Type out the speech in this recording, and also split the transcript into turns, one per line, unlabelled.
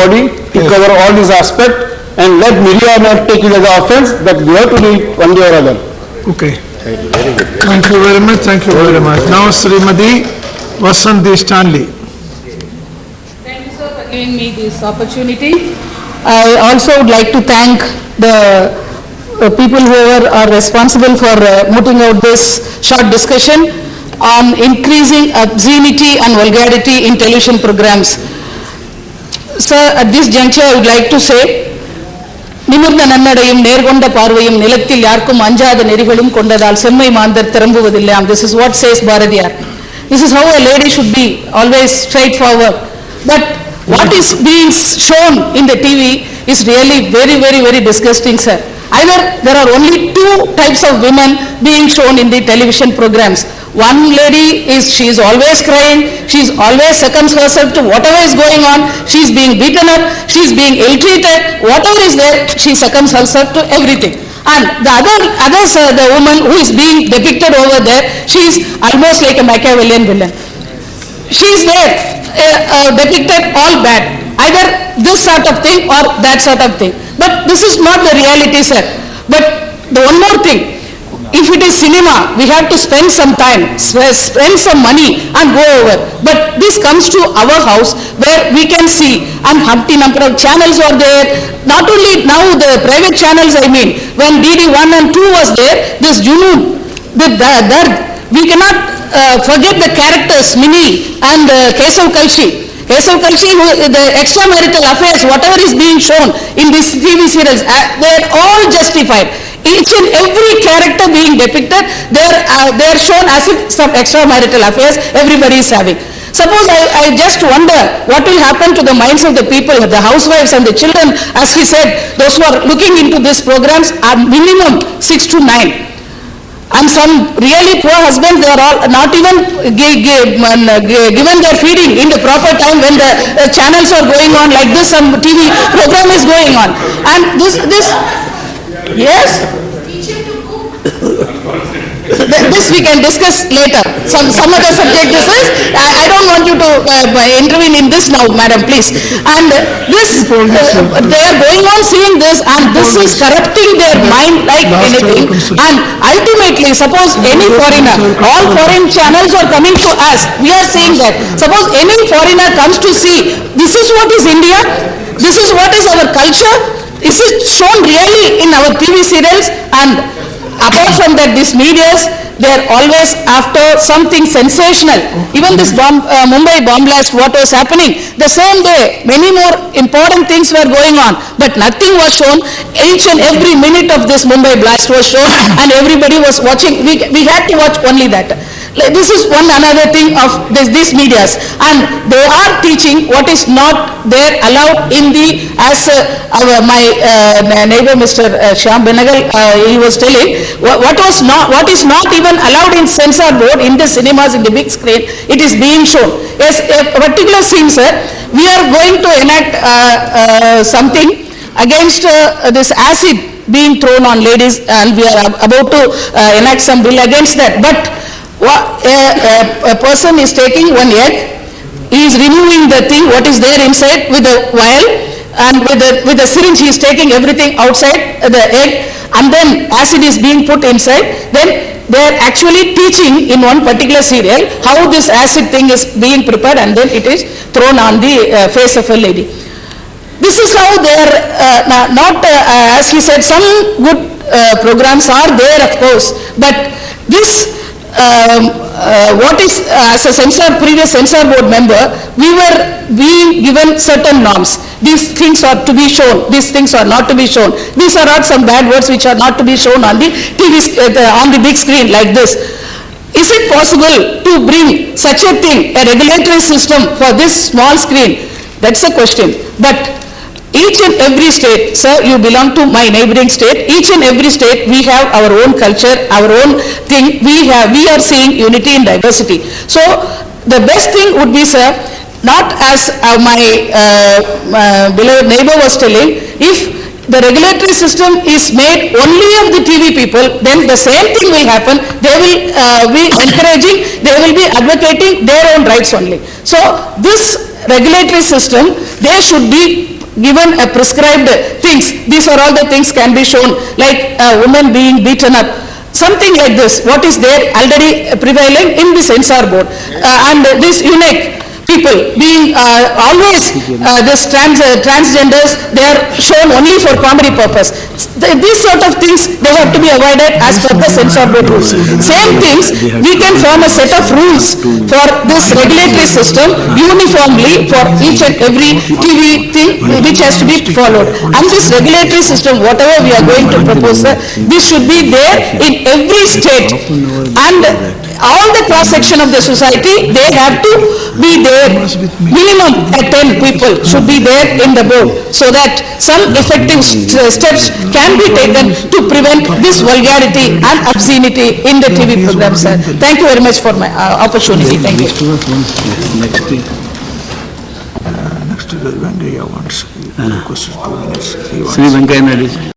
body to cover all these aspects, and let media not take it as an offense that we have to do it one day or other.
Okay. Thank you very much. Thank you very much. Now, Srimati Vasanthi Stanley.
Thank you, sir, for giving me this opportunity. I also would like to thank the people who are responsible for mooting out this short discussion on increasing obscenity and vulgarity in television programs. Sir, at this juncture, I would like to say, நிமிர்ந்த நன்னடையும் நேர்கொண்ட பார்வையும் நிலத்தில் யாருக்கும் அஞ்சாத நெறிகளும் கொண்டதால் செம்மை மாந்தர் திரும்புவதில்லையாம். This is what says Bharadiyar. This is how a lady should be, always straightforward. But what is being shown in the TV is really very, very, very disgusting, sir. Either there are only two types of women being shown in the television programs. One lady she is always crying, she is always succumbs herself to whatever is going on, she is being beaten up, she is being ill-treated, whatever is there, she succumbs herself to everything. And the others, the woman who is being depicted over there, she is almost like a Machiavellian villain. She is there, depicted all bad, either this sort of thing or that sort of thing. But this is not the reality, sir. But the one more thing, if it is cinema, we have to spend some time, spend some money and go over. But this comes to our house where we can see, and Humpty number of channels are there. Not only now the private channels, I mean, when DD1 and 2 was there, this Junoon, the Dard, we cannot forget the characters, Mini and Kesav Kalshi. Kesav Kalshi, the extramarital affairs, whatever is being shown in these TV serials, they are all justified. Each and every character being depicted, they are shown as if some extramarital affairs everybody is having. Suppose I just wonder what will happen to the minds of the people, the housewives and the children, as he said, those who are looking into these programs are minimum 6 to 9. And some really poor husbands, they are all not even given their feeding in the proper time when the channels are going on like this, some TV program is going on. And this yes? This we can discuss later. Some other subject this is. I don't want you to intervene in this now, madam, please. And this, they are going on seeing this, and this is corrupting their mind like anything. And ultimately, suppose any foreigner, all foreign channels are coming to us. We are saying that. Suppose any foreigner comes to see, this is what is India, this is what is our culture, this is shown really in our TV serials, and apart from that, these medias, they are always after something sensational. Even this Mumbai bomb blast, what was happening, the same day, many more important things were going on, but nothing was shown. Each and every minute of this Mumbai blast was shown, and everybody was watching. We had to watch only that. This is one another thing of these medias, and they are teaching what is not there allowed in the, as my neighbor Mr. Shyam Benegal, he was telling, what is not even allowed in censor board in the cinemas, in the big screen, it is being shown. Yes, a particular scene, sir, we are going to enact something against this acid being thrown on ladies, and we are about to enact some bill against that. But a person is taking one egg, he is removing the thing, what is there inside with a vial, and with the syringe he is taking everything outside the egg, and then acid is being put inside. Then they are actually teaching in one particular serial how this acid thing is being prepared, and then it is thrown on the face of a lady. This is how they are not, as he said, some good programs are there, of course, but this what is, as a previous censor board member, we were being given certain norms. These things are to be shown, these things are not to be shown. These are not some bad words which are not to be shown on the TV, on the big screen like this. Is it possible to bring such a thing, a regulatory system for this small screen? That's a question. But each and every state, sir, you belong to my neighboring state, each and every state we have our own culture, our own thing, we are seeing unity in diversity. So the best thing would be, sir, not as my beloved neighbor was telling, if the regulatory system is made only of the TV people, then the same thing will happen. They will be encouraging, they will be advocating their own rights only. So this regulatory system, they should be given a prescribed things. These are all the things can be shown, like a woman being beaten up. Something like this, what is there already prevailing in the censor board. And this unique people being always this transgenders, they are shown only for comedy purpose. These sort of things, they have to be avoided as per the censor board rules. Same things, we can form a set of rules for this regulatory system uniformly for each and every TV thing which has to be followed. And this regulatory system, whatever we are going to propose, this should be there in every state. And all the cross-section of the society, they have to be there. Minimum 10 people should be there in the board, so that some effective steps can be taken to prevent this vulgarity and obscenity in the TV programs, sir. Thank you very much for my opportunity. Thank you.
Next, Venkaiah wants questions, 2 minutes.
Sri Venkaiah Naidu.